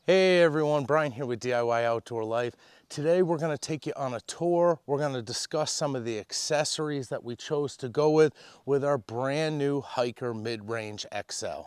Hey everyone, Brian here with DIY Outdoor Life. Today we're going to take you on a tour. We're going to discuss some of the accessories that we chose to go with our brand new Hiker Mid-Range XL.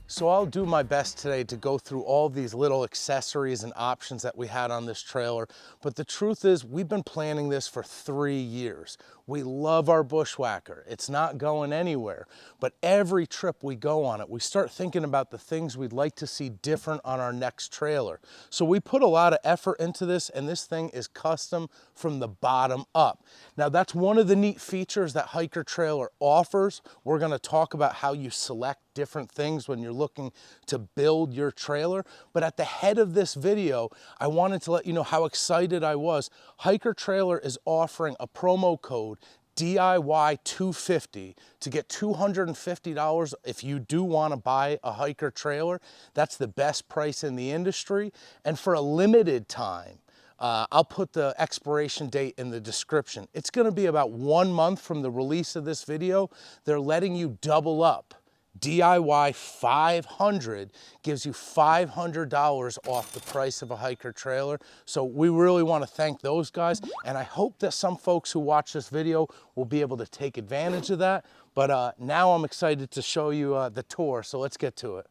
So I'll do my best today to go through all these little accessories and options that we had on this trailer. But the truth is, we've been planning this for 3 years. We love our Bushwhacker. It's not going anywhere. But every trip we go on it, we start thinking about the things we'd like to see different on our next trailer. So we put a lot of effort into this, and this thing is custom from the bottom up. Now that's one of the neat features that Hiker Trailer offers. We're going to talk about how you select different things when you're looking to build your trailer. But at the head of this video, I wanted to let you know how excited I was. Hiker Trailer is offering a promo code DIY 250 to get $250 if you do want to buy a Hiker trailer. That's the best price in the industry. And for a limited time, I'll put the expiration date in the description. It's going to be about 1 month from the release of this video. They're letting you double up. DIY 500 gives you $500 off the price of a Hiker trailer. So we really want to thank those guys. And I hope that some folks who watch this video will be able to take advantage of that. But now I'm excited to show you the tour. So let's get to it.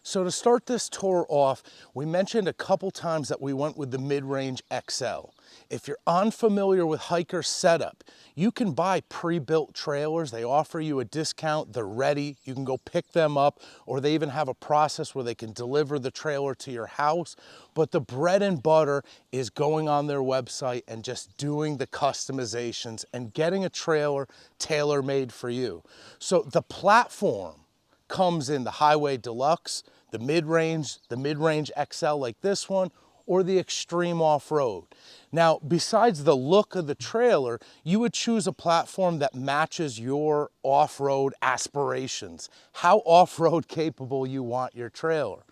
So to start this tour off, we mentioned a couple times that we went with the Mid-Range XL. If you're unfamiliar with Hiker setup, you can buy pre-built trailers. They offer you a discount. They're ready. You can go pick them up, or they even have a process where they can deliver the trailer to your house. But the bread and butter is going on their website and just doing the customizations and getting a trailer tailor-made for you. So the platform comes in the Highway Deluxe, the Mid-Range XL like this one, or the Extreme Off-Road. Now, besides the look of the trailer, you would choose a platform that matches your off-road aspirations, how off-road capable you want your trailer.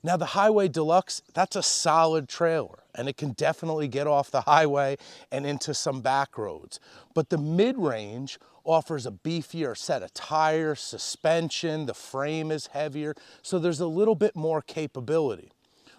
Now, the Highway Deluxe, that's a solid trailer, and it can definitely get off the highway and into some back roads. But the Mid-Range offers a beefier set of tires, suspension, the frame is heavier, so there's a little bit more capability.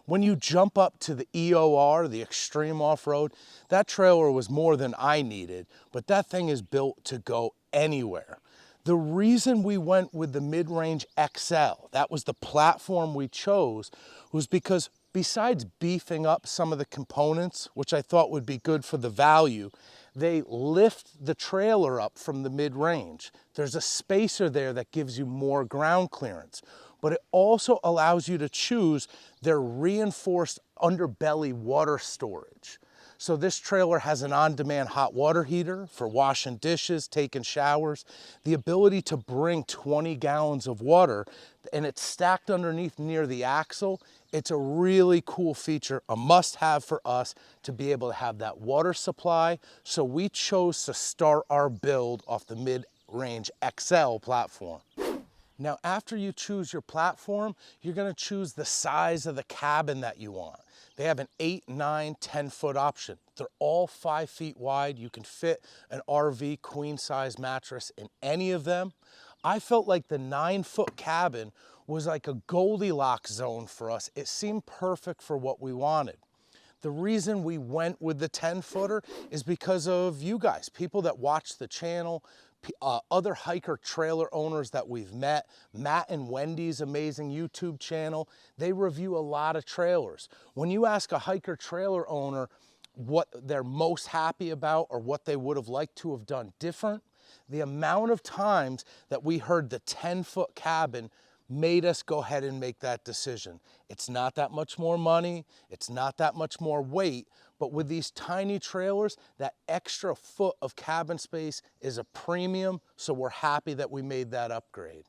When you jump up to the EOR, the Extreme Off-Road, that trailer was more than I needed, but that thing is built to go anywhere. The reason we went with the Mid-Range XL, that was the platform we chose, was because besides beefing up some of the components, which I thought would be good for the value, they lift the trailer up from the Mid-Range. There's a spacer there that gives you more ground clearance, but it also allows you to choose their reinforced underbelly water storage. So this trailer has an on-demand hot water heater for washing dishes, taking showers, the ability to bring 20 gallons of water, and it's stacked underneath near the axle. It's a really cool feature, a must-have for us to be able to have that water supply. So we chose to start our build off the Mid-Range XL platform. Now, after you choose your platform, you're going to choose the size of the cabin that you want. They have an 8, 9, 10-foot option. They're all 5 feet wide. You can fit an RV queen-size mattress in any of them. I felt like the 9-foot cabin was like a Goldilocks zone for us. It seemed perfect for what we wanted. The reason we went with the 10-footer is because of you guys, people that watch the channel, other Hiker trailer owners that we've met, Matt and Wendy's amazing YouTube channel. They review a lot of trailers. When you ask a Hiker trailer owner what they're most happy about or what they would have liked to have done different, the amount of times that we heard the 10-foot cabin made us go ahead and make that decision. It's not that much more money, it's not that much more weight, but with these tiny trailers, that extra foot of cabin space is a premium, so we're happy that we made that upgrade.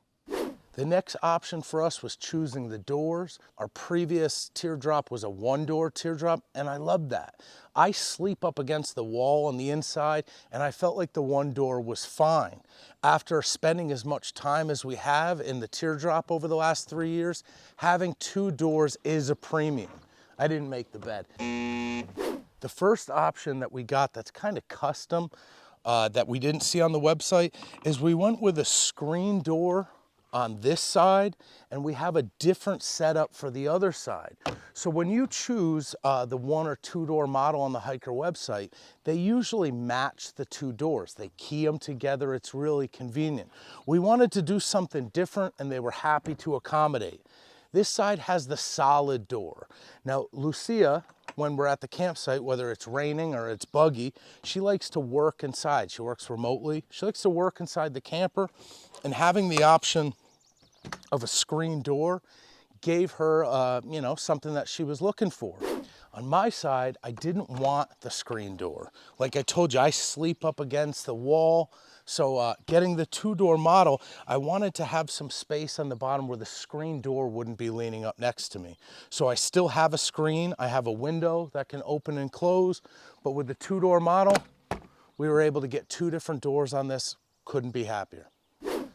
The next option for us was choosing the doors. Our previous teardrop was a one-door teardrop, and I loved that. I sleep up against the wall on the inside, and I felt like the one door was fine. After spending as much time as we have in the teardrop over the last 3 years, having two doors is a premium. I didn't make the bed. The first option that we got that's kind of custom, that we didn't see on the website, is we went with a screen door on this side, and we have a different setup for the other side. So when you choose the one or two door model on the Hiker website, they usually match the two doors. They key them together. It's really convenient. We wanted to do something different, and they were happy to accommodate. This side has the solid door. Now, Lucia, when we're at the campsite, whether it's raining or it's buggy, she likes to work inside. She works remotely. She likes to work inside the camper, and having the option of a screen door gave her, you know, something that she was looking for. On my side, I didn't want the screen door. Like I told you, I sleep up against the wall. So getting the two-door model, I wanted to have some space on the bottom where the screen door wouldn't be leaning up next to me. So I still have a screen. I have a window that can open and close. But with the two-door model, we were able to get two different doors on this. Couldn't be happier.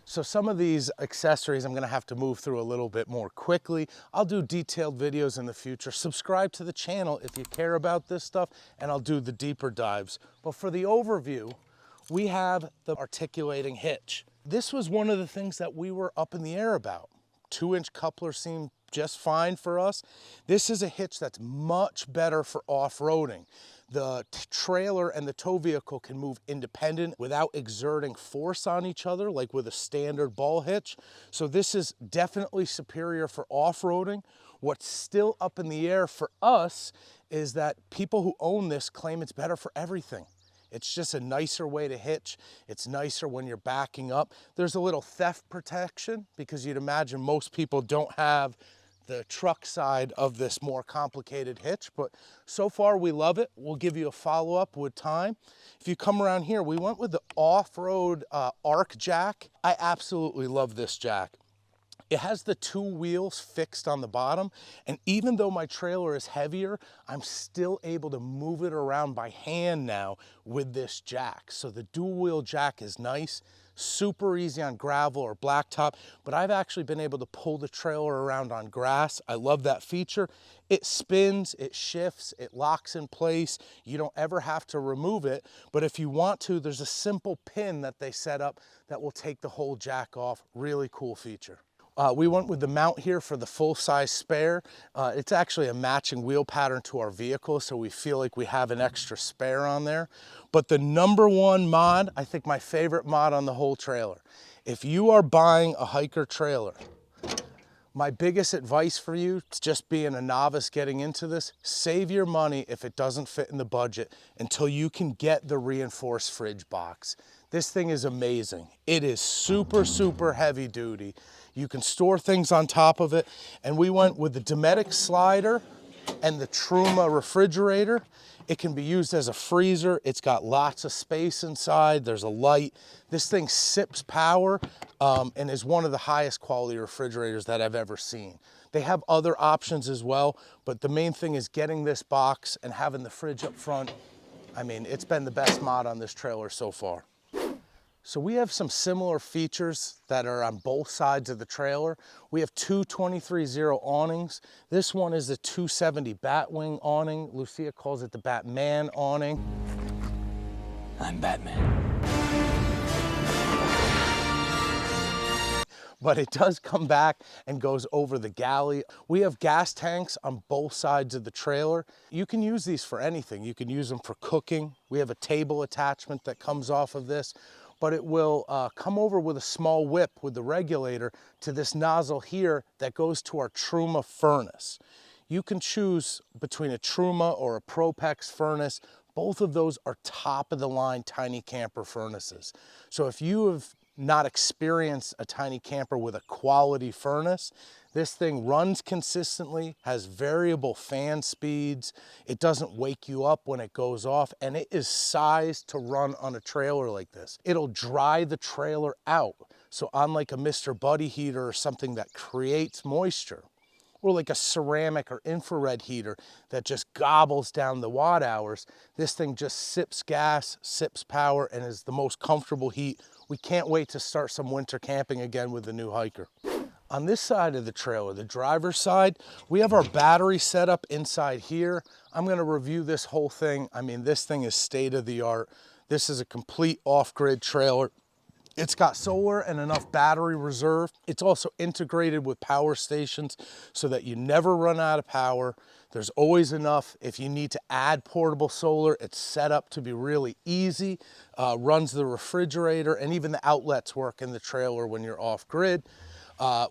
So some of these accessories I'm gonna have to move through a little bit more quickly. I'll do detailed videos in the future. Subscribe to the channel if you care about this stuff, and I'll do the deeper dives. But for the overview, we have the articulating hitch. This was one of the things that we were up in the air about. 2-inch coupler seemed just fine for us. This is a hitch that's much better for off-roading. The trailer and the tow vehicle can move independent without exerting force on each other, like with a standard ball hitch. So this is definitely superior for off-roading. What's still up in the air for us is that people who own this claim it's better for everything. It's just a nicer way to hitch. It's nicer when you're backing up. There's a little theft protection because you'd imagine most people don't have the truck side of this more complicated hitch, but so far we love it. We'll give you a follow-up with time. If you come around here, we went with the off-road arc jack. I absolutely love this jack. It has the two wheels fixed on the bottom, and even though my trailer is heavier, I'm still able to move it around by hand now with this jack. So the dual wheel jack is nice, super easy on gravel or blacktop, but I've actually been able to pull the trailer around on grass. I love that feature. It spins, it shifts, it locks in place. You don't ever have to remove it, but if you want to, there's a simple pin that they set up that will take the whole jack off. Really cool feature. We went with the mount here for the full-size spare. It's actually a matching wheel pattern to our vehicle, so we feel like we have an extra spare on there. But the number one mod, I think my favorite mod on the whole trailer, if you are buying a hiker trailer, my biggest advice for you, just being a novice getting into this, save your money if it doesn't fit in the budget until you can get the reinforced fridge box. This thing is amazing. It is super, super heavy duty. You can store things on top of it. And we went with the Dometic slider and the Truma refrigerator. It can be used as a freezer. It's got lots of space inside. There's a light. This thing sips power and is one of the highest quality refrigerators that I've ever seen. They have other options as well, but the main thing is getting this box and having the fridge up front. I mean, it's been the best mod on this trailer so far. So we have some similar features that are on both sides of the trailer. We have two 23-0 awnings. This one is the 270 Batwing awning. Lucia calls it the Batman awning. I'm Batman. But it does come back and goes over the galley. We have gas tanks on both sides of the trailer. You can use these for anything. You can use them for cooking. We have a table attachment that comes off of this, but it will come over with a small whip with the regulator to this nozzle here that goes to our Truma furnace. You can choose between a Truma or a Propex furnace. Both of those are top of the line tiny camper furnaces. So if you have not experienced a tiny camper with a quality furnace, this thing runs consistently, has variable fan speeds, it doesn't wake you up when it goes off, and it is sized to run on a trailer like this. It'll dry the trailer out. So on like a Mr. Buddy heater or something that creates moisture, or like a ceramic or infrared heater that just gobbles down the watt hours, this thing just sips gas, sips power, and is the most comfortable heat. We can't wait to start some winter camping again with the new hiker. On this side of the trailer, the driver's side, we have our battery setup inside here. I'm gonna review this whole thing. I mean, this thing is state of the art. This is a complete off-grid trailer. It's got solar and enough battery reserve. It's also integrated with power stations so that you never run out of power. There's always enough. If you need to add portable solar, it's set up to be really easy. Runs the refrigerator, and even the outlets work in the trailer when you're off grid.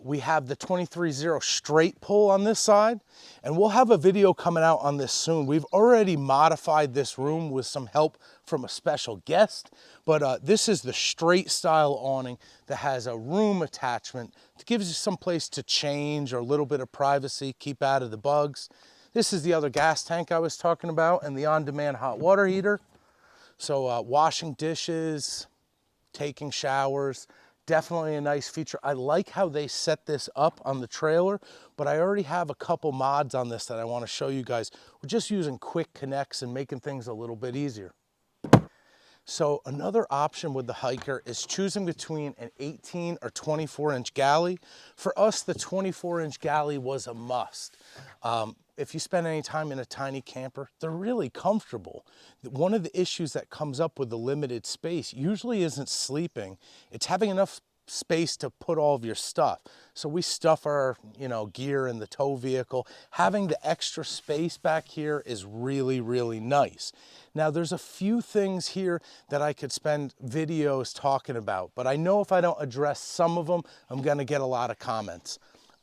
We have the 23-0 straight pull on this side, and we'll have a video coming out on this soon. We've already modified this room with some help from a special guest, but this is the straight style awning that has a room attachment that gives you some place to change or a little bit of privacy, keep out of the bugs. This is the other gas tank I was talking about and the on-demand hot water heater. So washing dishes, taking showers, definitely a nice feature. I like how they set this up on the trailer, but I already have a couple mods on this that I want to show you guys. We're just using quick connects and making things a little bit easier. So another option with the hiker is choosing between an 18 or 24-inch galley. For us, the 24-inch galley was a must. If you spend any time in a tiny camper, they're really comfortable. One of the issues that comes up with the limited space usually isn't sleeping. It's having enough space to put all of your stuff. So we stuff our, gear in the tow vehicle. Having the extra space back here is really, really nice. Now there's a few things here that I could spend videos talking about, but I know if I don't address some of them, I'm gonna get a lot of comments.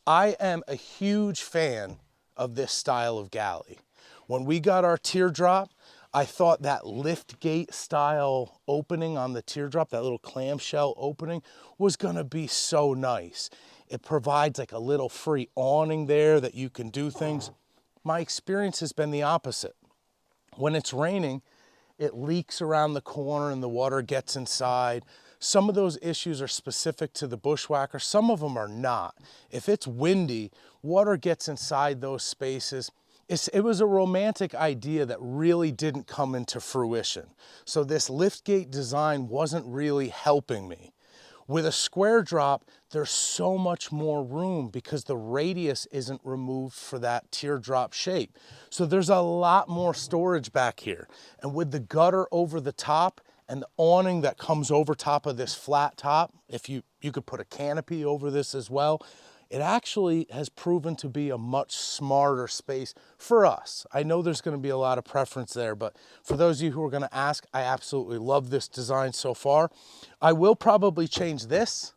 I am a huge fan of this style of galley. When we got our teardrop, I thought that lift gate style opening on the teardrop, that little clamshell opening, was gonna be so nice. It provides like a little free awning there that you can do things. My experience has been the opposite. When it's raining, it leaks around the corner and the water gets inside. Some of those issues are specific to the bushwhacker, some of them are not. If it's windy, water gets inside those spaces. It was a romantic idea that really didn't come into fruition. So this liftgate design wasn't really helping me. With a square drop, there's so much more room because the radius isn't removed for that teardrop shape. So there's a lot more storage back here. And with the gutter over the top and the awning that comes over top of this flat top, if you could put a canopy over this as well, it actually has proven to be a much smarter space for us. I know there's going to be a lot of preference there, but for those of you who are going to ask, I absolutely love this design so far. I will probably change this.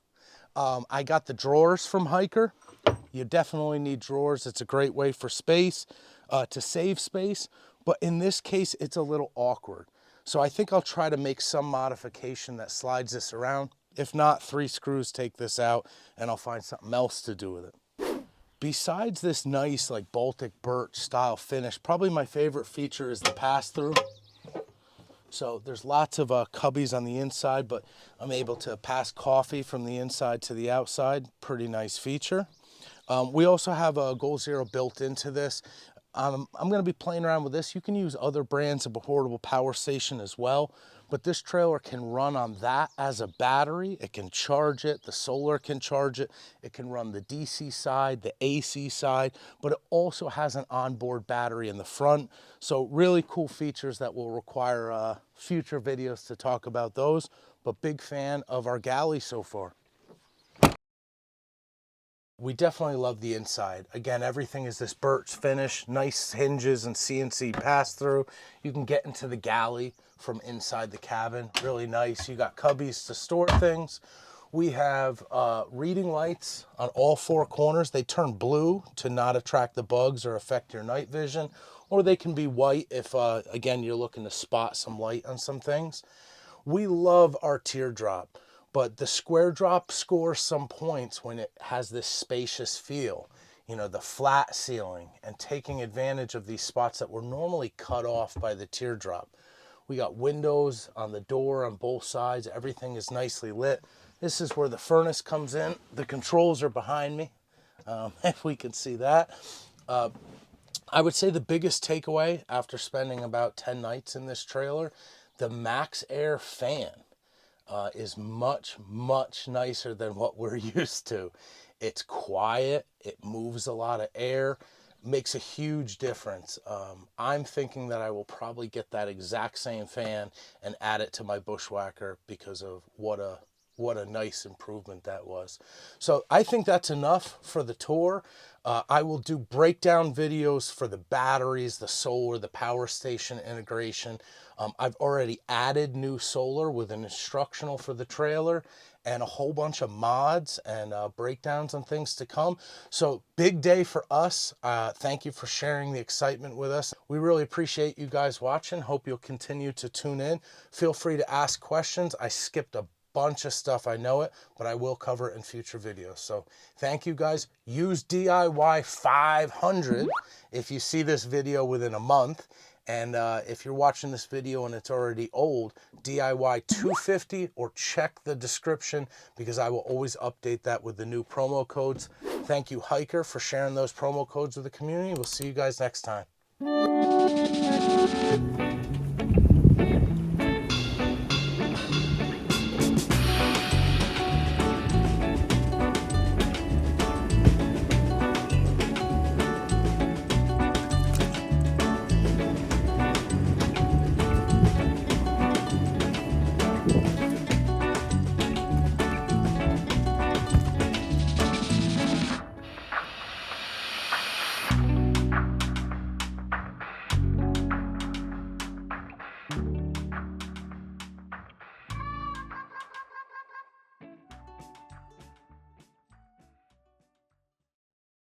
I got the drawers from Hiker. You definitely need drawers. It's a great way for space, to save space, but in this case, it's a little awkward. So I think I'll try to make some modification that slides this around. If not, 3 screws take this out and I'll find something else to do with it. Besides this nice like Baltic birch style finish, probably my favorite feature is the pass-through. So there's lots of cubbies on the inside, but I'm able to pass coffee from the inside to the outside. Pretty nice feature. We also have a Goal Zero built into this. I'm going to be playing around with this. You can use other brands of a portable power station as well, but this trailer can run on that as a battery. It can charge it, the solar can charge it, it can run the DC side, the AC side, but it also has an onboard battery in the front. So really cool features that will require future videos to talk about those, but big fan of our Galley so far. We definitely love the inside. Again, everything is this birch finish, nice hinges and CNC pass-through. You can get into the galley from inside the cabin, really nice. You got cubbies to store things. We have reading lights on all 4 corners. They turn blue to not attract the bugs or affect your night vision, or they can be white if, again, you're looking to spot some light on some things. We love our teardrop. But the square drop scores some points when it has this spacious feel, the flat ceiling and taking advantage of these spots that were normally cut off by the teardrop. We got windows on the door on both sides. Everything is nicely lit. This is where the furnace comes in. The controls are behind me, if we can see that. I would say the biggest takeaway after spending about 10 nights in this trailer, the Max Air fan is much, much nicer than what we're used to. It's quiet, it moves a lot of air, makes a huge difference. I'm thinking that I will probably get that exact same fan and add it to my Bushwhacker because of what a nice improvement that was. So I think that's enough for the tour. I will do breakdown videos for the batteries, the solar, the power station integration. I've already added new solar with an instructional for the trailer and a whole bunch of mods and breakdowns on things to come. So big day for us. Thank you for sharing the excitement with us. We really appreciate you guys watching. Hope you'll continue to tune in. Feel free to ask questions. I skipped a bunch of stuff, I know it, but I will cover it in future videos. So thank you guys. Use DIY 500 if you see this video within a month. And if you're watching this video and it's already old, DIY 250 or check the description because I will always update that with the new promo codes. Thank you, Hiker, for sharing those promo codes with the community. We'll see you guys next time.